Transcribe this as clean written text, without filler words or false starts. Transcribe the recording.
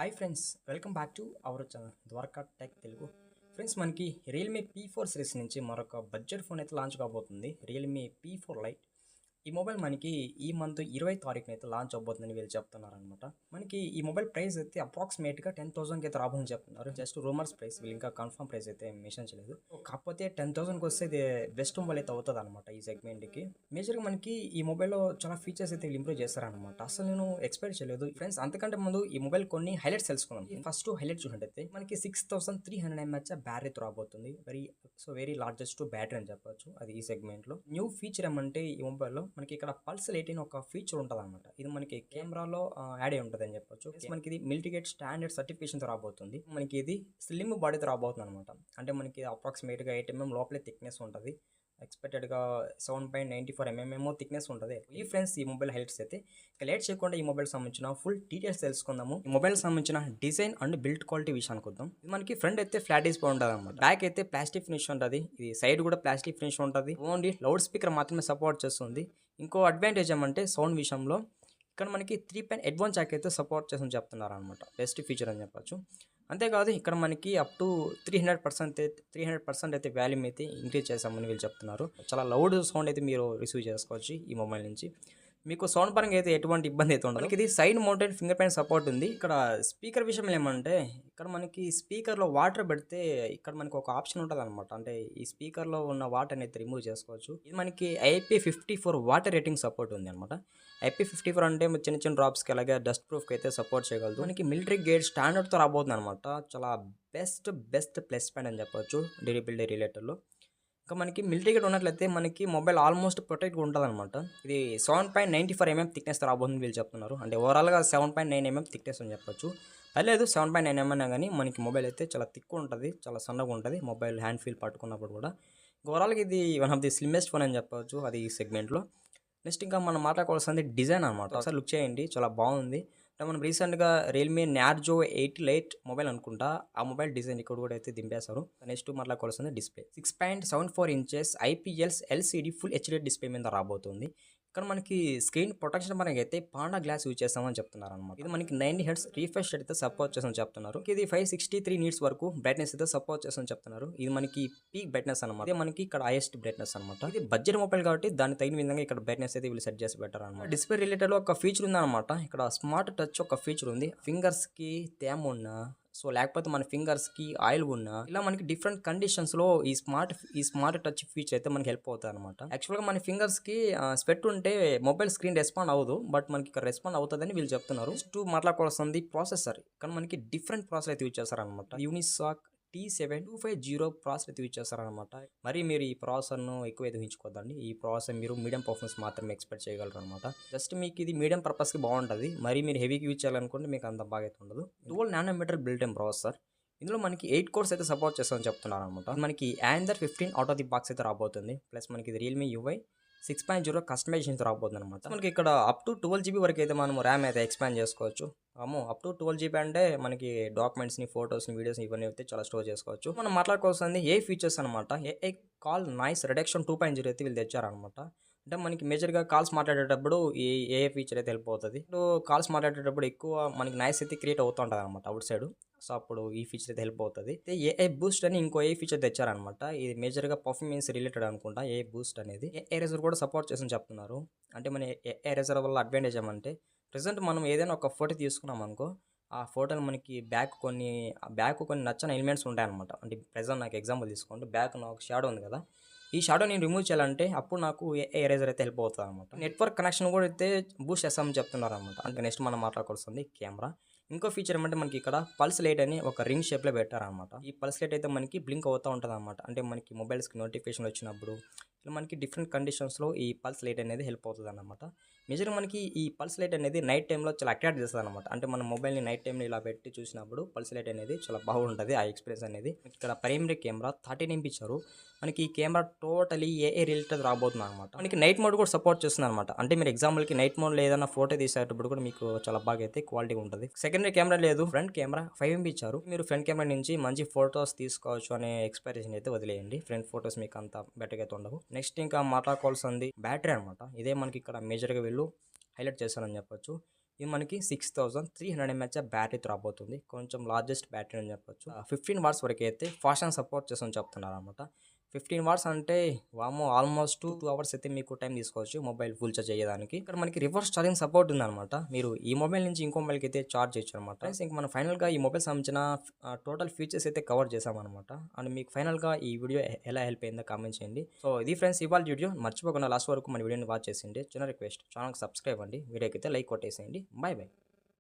Hi friends, welcome back to our channel Dwaraka Tech Telugu. Friends, మనకి Realme P4 series నుంచి మరొక budget phone అయితే launch కాబోతుంది. Realme P4 lite. ఈ మొబైల్ మనకి ఈ మంత్ 20 తారీఖున అయితే లాంచ్ అవబోతుందని వీళ్ళు చెప్తున్నారనమాట. మనకి ఈ మొబైల్ ప్రైస్ అయితే అప్రాక్సిమేట్గా 10,000కి అయితే రాబోతుందని చెప్తున్నారు. జస్ట్ రూమర్స్ ప్రైస్, వీళ్ళు ఇంకా కన్ఫర్మ్ ప్రైస్ అయితే మెన్షన్ చేయలేదు. కాకపోతే 10,000కి వస్తే ఇది బెస్ట్ మొబైల్ అయితే అవుతుంది అనమాట ఈ సెగ్మెంట్కి. మేజర్గా మనకి ఈ మొబైల్లో చాలా ఫీచర్స్ అయితే ఇంప్రూవ్ చేస్తారనమాట. అసలు నేను ఎక్స్పెక్ట్ చేయలేదు ఫ్రెండ్స్. అంతకంటే ముందు ఈ మొబైల్ కొన్ని హైలైట్స్ తెలుసుకున్నాం. ఫస్ట్ హైలైట్ చూసినట్టయితే మనకి 6300 mAh బ్యాటరీతో రాబోతుంది. వెరీ లార్జెస్ట్ బ్యాటరీ అని చెప్పొచ్చు అది ఈ సెగ్మెంట్లో. న్యూ ఫీచర్ ఏమంటే ఈ మొబైల్లో మనకి ఇక్కడ పల్స్ లైట్ అని ఒక ఫీచర్ ఉంటుంది అనమాట. ఇది మనకి కెమెరాలో యాడ్ అయి ఉంటుంది అని చెప్పొచ్చు. మనకి ఇది మిలిటరీ స్టాండర్డ్ సర్టిఫికేషన్తో రాబోతుంది. మనకి ఇది స్లిమ్ బాడీతో రాబోతుంది అనమాట. అంటే మనకి అప్రాక్సిమేట్గా 8 mm లోపలే థిక్నెస్ ఉంటుంది. ఎక్స్పెక్టెడ్గా 7.94 mm థిక్నెస్ ఉంటుంది. ఈ ఫ్రెండ్స్ ఈ మొబైల్ హైలైట్స్ అయితే ఇక లేట్ చేయకుండా ఈ మొబైల్ సంబంధించిన ఫుల్ డీటెయిల్స్ తెలుసుకుందాము. ఈ మొబైల్ సంబంధించిన డిజైన్ అండ్ బిల్డ్ క్వాలిటీ విషయానికి వద్దాం. ఇది మనకి ఫ్రంట్ అయితే ఫ్లాట్ డిస్ప్లే ఉంటుంది అనమాట. బ్యాక్ అయితే ప్లాస్టిక్ ఫినిష్ ఉంటుంది. ఇది సైడ్ కూడా ప్లాస్టిక్ ఫినిష్ ఉంటుంది. ఓన్లీ లౌడ్ స్పీకర్ మాత్రమే సపోర్ట్ చేస్తుంది. ఇంకో అడ్వాంటేజ్ ఏమంటే సౌండ్ విషయంలో ఇక్కడ మనకి 3 అడ్వాన్స్ జాక్ అయితే సపోర్ట్ చేసి చెప్తున్నారు అనమాట. బెస్ట్ ఫీచర్ అని చెప్పొచ్చు. అంతేకాదు ఇక్కడ మనకి అప్ టు 300% అయితే వాల్యూమ్ అయితే ఇంక్రీజ్ చేసామని వీళ్ళు చెప్తున్నారు. చాలా లౌడ్ సౌండ్ అయితే మీరు రిసీవ్ చేసుకోవచ్చు ఈ మొబైల్ నుంచి. మీకు సౌండ్ పరంగా అయితే ఎటువంటి ఇబ్బంది అయితే ఉండదు. ఇది side mounted finger print support ఉంది. ఇక్కడ స్పీకర్ విషయం ఏమంటే ఇక్కడ మనకి స్పీకర్లో వాటర్ పెడితే ఇక్కడ మనకి ఒక ఆప్షన్ ఉంటుంది అనమాట. అంటే ఈ స్పీకర్లో ఉన్న వాటర్ అనేది రిమూవ్ చేసుకోవచ్చు. ఇది మనకి IP54 వాటర్ రేటింగ్ సపోర్ట్ ఉంది అనమాట. IP54 అంటే చిన్న చిన్న డ్రాప్స్కి అలాగే డస్ట్ ప్రూఫ్కి అయితే సపోర్ట్ చేయగలదు. మనకి మిలిటరీ గేట్ స్టాండర్డ్తో రాబోతుంది అనమాట. చాలా బెస్ట్ ప్లస్ పాయింట్ అని చెప్పొచ్చు డ్యూరబిలిటీ రిలేటెడ్లో. ఇంకా మనకి మిలిటరీ గేట్ ఉన్నట్లయితే మనకి మొబైల్ ఆల్మోస్ట్ ప్రొటెక్ట్గా ఉంటుంది అనమాట. ఇది 7.94 mm థిక్నెస్ రాబోతుంది వీళ్ళు చెప్తున్నారు. అంటే ఓవరాల్గా 7.9 mm థిక్నెస్ అని చెప్పొచ్చు. పర్లేదు 7.9 mm అయినా కానీ మనకి మొబైల్ అయితే చాలా థిక్ ఉంటుంది, చాలా సన్నగా ఉంటుంది మొబైల్ హ్యాండ్ ఫీల్ పట్టుకున్నప్పుడు కూడా. ఓవరాల్గా ఇది one of the slimmest phone అని చెప్పొచ్చు అది ఈ సెగ్మెంట్లో. నెక్స్ట్ ఇంకా మనం మాట్లాడుకోవాల్సింది డిజైన్ అనమాట. ఒకసారి లుక్ చేయండి, చాలా బాగుంది. అంటే మనం రీసెంట్గా రియల్మీ నార్జో 8 లైట్ మొబైల్ అనుకుంటా, ఆ మొబైల్ డిజైన్ ఇక్కడ కూడా అయితే దింపేశారు. నెక్స్ట్ మాట్లాడుకోవాల్సింది display. 6.74 inches IPS LCD full HD display మీద రాబోతుంది. ఇక్కడ మనకి స్క్రీన్ ప్రొటెక్షన్ మనకి అయితే పాండా గ్లాస్ యూజ్ చేస్తామని చెప్తున్నారు అనమాట. ఇది మనకి 90 Hz రీఫ్రెష్ రేట్ అయితే సపోర్ట్ చేస్తామని చెప్తున్నారు. ఇది 563 నీట్స్ వరకు బ్రైట్నెస్ అయితే సపోర్ట్ చేస్తామని చెప్తున్నారు. ఇది మనకి పీక్ బ్రైట్నెస్ అనమాట. ఇది మనకి ఇక్కడ హైయెస్ట్ బ్రైట్నెస్ అనమాట. ఇది బడ్జెట్ మొబైల్ కాబట్టి దాని తగిన విధంగా ఇక్కడ బ్రైట్నెస్ అయితే వీళ్ళు సెట్ చేసి పెట్టారు అనమాట. డిస్ప్లే రిలేటెడ్ ఒక ఫీచర్ ఉందన్నమాట. ఇక్కడ స్మార్ట్ టచ్ ఒక ఫీచర్ ఉంది. ఫింగర్స్ కి తేమ ఉన్నా లేకపోతే మన ఫింగర్స్కి ఆయిల్ ఉన్నా ఇలా మనకి డిఫరెంట్ కండిషన్స్లో ఈ స్మార్ట్ టచ్ ఫీచర్ అయితే మనకి హెల్ప్ అవుతుంది అనమాట. యాక్చువల్గా మన ఫింగర్స్కి స్వెట్ ఉంటే మొబైల్ స్క్రీన్ రెస్పాండ్ అవ్వదు, బట్ మనకి ఇక్కడ రెస్పాండ్ అవుతుందని వీళ్ళు చెప్తున్నారు. నెక్స్ట్ మాట్లాడుకోవాల్సింది ప్రాసెసర్. ఇక్కడ మనకి డిఫరెంట్ ప్రాసెసర్ అయితే యూజ్ చేస్తారనమాట. యూనిసాక్ T7250 ప్రాసెసర్ అయితే యూజ్ చేస్తారనమాట. మరి మీరు ఈ ప్రాసెసర్ను ఎక్కువ అయితే ఊహించుకోవద్దండి. ఈ ప్రాసెసర్ మీరు మీడియం పర్ఫార్మెన్స్ మాత్రమే ఎక్స్పెక్ట్ చేయగలరు అనమాట. జస్ట్ మీకు ఇది మీడియం పర్పస్కి బాగుంటుంది. మరి మీరు హెవీకి యూజ్ చేయాలనుకుంటే మీకు అంత బాగా అయితే ఉండదు. 12 nm బిల్ట్-ఇన్ ప్రాసెసర్. ఇందులో మనకి 8 కోర్స్ అయితే సపోర్ట్ చేస్తామని చెప్తున్నారు అనమాట. మనకి Android 15 out of the box అయితే రాబోతుంది. ప్లస్ మనకి ఇది రియల్మీ UI 6.0 కస్టమైజేషన్ రాబోతుంది అనమాట. మనకి ఇక్కడ అప్ టు 12 GB వరకు అయితే మనం ర్యామ్ అయితే ఎక్స్పాండ్ చేసుకోవచ్చు. అప్ టు 12 GB అంటే మనకి డాక్యుమెంట్స్ని, ఫోటోస్ని, వీడియోస్ని ఇవన్నీ అయితే చాలా స్టోర్ చేసుకోవచ్చు. మనం మాట్లాడుకోవాల్సింది ఏ ఫీచర్స్ అనమాట. AI కాల్ నాయిస్ రిడక్షన్ 2.0 అయితే వీళ్ళు తెచ్చారనమాట. అంటే మనకి మేజర్గా కాల్స్ మాట్లాడేటప్పుడు ఏ ఫీచర్ అయితే హెల్ప్ అవుతుంది. ఇప్పుడు కాల్స్ మాట్లాడేటప్పుడు ఎక్కువ మనకి నాయిస్ అయితే క్రియేట్ అవుతూ ఉంటుంది అనమాట అవుట్ సైడ్. సో అప్పుడు ఈ ఫీచర్ అయితే హెల్ప్ అవుతుంది. AI బూస్ట్ అని ఇంకో ఫీచర్ తెచ్చారనమాట. ఇది మేజర్గా పర్ఫార్మెన్స్ రిలేటెడ్ అనుకుంటా. AI బూస్ట్ అనేది ఎరేజర్ కూడా సపోర్ట్ చేసి చెప్తున్నారు. అంటే మన ఎరేజర్ వల్ల అడ్వాంటేజ్ ఏమంటే ప్రెసెంట్ మనం ఏదైనా ఒక ఫోటో తీసుకున్నాం అనుకో, ఆ ఫోటోలు మనకి బ్యాక్ కొన్ని నచ్చని ఎలిమెంట్స్ ఉంటాయన్నమాట. అంటే ప్రెసెంట్ నాకు ఎగ్జాంపుల్ తీసుకోండి, బ్యాక్ నాకు షాడో ఉంది కదా, ఈ షాడో నేను రిమూవ్ చేయాలంటే అప్పుడు నాకు ఎరేజర్ అయితే హెల్ప్ అవుతుంది అనమాట. నెట్వర్క్ కనెక్షన్ కూడా అయితే బూస్ట్ చేస్తామని చెప్తున్నారు అనమాట. అంటే నెక్స్ట్ మనం మాట్లాడుకోవాల్సింది కెమెరా. ఇంకో ఫీచర్ ఏమంటే మనకి ఇక్కడ పల్స్ లైట్ అని ఒక రింగ్ షేప్లో పెట్టారనమాట. ఈ పల్స్ లైట్ అయితే మనకి బ్లింక్ అవుతూ ఉంటుంది అనమాట. అంటే మనకి మొబైల్స్కి నోటిఫికేషన్ వచ్చినప్పుడు ఇలా మనకి డిఫరెంట్ కండిషన్స్లో ఈ పల్స్ లైట్ అనేది హెల్ప్ అవుతుంది అనమాట. మేజర్గా మనకి ఈ పల్స్ లైట్ అనేది నైట్ టైంలో చాలా అట్రాక్ట్ చేస్తుంది అనమాట. అంటే మన మొబైల్ని నైట్ టైంలో ఇలా పెట్టి చూసినప్పుడు పల్స్ లైట్ అనేది చాలా బాగుంటుంది ఆ ఎక్స్పీరియన్స్ అనేది. ఇక్కడ ప్రైమరీ కెమెరా 13 MP ఇచ్చారు. మనకి ఈ కెమెరా టోటలీ AI రిలేటెడ్ రాబోతుంది అనమాట. మనకి నైట్ మోడ్ కూడా సపోర్ట్ చేస్తుంది అనమాట. అంటే మీరు ఎగ్జాంపుల్కి నైట్ మోడ్లో ఏదైనా ఫోటో తీసేటప్పుడు కూడా మీకు చాలా బాగా అయితే క్వాలిటీ ఉంటుంది. సెకండరీ కెమెరా లేదు, ఫ్రంట్ కెమెరా 5 MP ఇచ్చారు. మీరు ఫ్రంట్ కెమెరా నుంచి మంచి ఫోటోస్ తీసుకోవచ్చు అనే ఎక్స్పెక్టేషన్ అయితే వదిలేయండి. ఫ్రంట్ ఫోటోస్ మీకు అంత బెటర్గా అయితే ఉండవు. నెక్స్ట్ ఇంకా మాట్లాడుకోవాల్సింది బ్యాటరీ అనమాట. ఇదే మనకి ఇక్కడ మేజర్గా వీళ్ళు హైలైట్ చేస్తారని చెప్పొచ్చు. ఇది మనకి 6300 mAh బ్యాటరీతో రాబోతుంది. కొంచెం లార్జెస్ట్ బ్యాటరీ అని చెప్పొచ్చు. 15 వాట్స్ వరకు అయితే ఫాస్ట్ ఛార్జింగ్ సపోర్ట్ చేస్తుందని చెప్తున్నారనమాట. 15 వాట్స్ అంటే వామ్మో ఆల్మోస్ట్ 2 అవర్స్ అయితే మీకు టైం తీసుకోవచ్చు మొబైల్ ఫుల్ ఛార్జ్ అయ్యేదానికి. ఇక్కడ మనకి రివర్స్ ఛార్జింగ్ సపోర్ట్ ఉందన్నమాట. మీరు ఈ మొబైల్ నుంచి ఇంకో మొబైల్కి అయితే ఛార్జ్ చేయొచ్చు అనమాట. ఇంక మనం ఫైనల్గా ఈ మొబైల్ సంబంధించిన టోటల్ ఫీచర్స్ అయితే కవర్ చేసామన్నమాట. అండ్ మీకు ఫైనల్గా ఈ వీడియో ఎలా హెల్ప్ అయిందో కామెంట్ చేయండి. సో ఇది ఫ్రెండ్స్ ఇవాళ వీడియో. మర్చిపోకుండా లాస్ట్ వరకు మన వీడియోని వాచ్ చేసిండి. చిన్న రిక్వెస్ట్, ఛానల్కి సబ్స్క్రైబ్ అండి. వీడియోకి అయితే లైక్ కొట్టేసేయండి. Bye bye.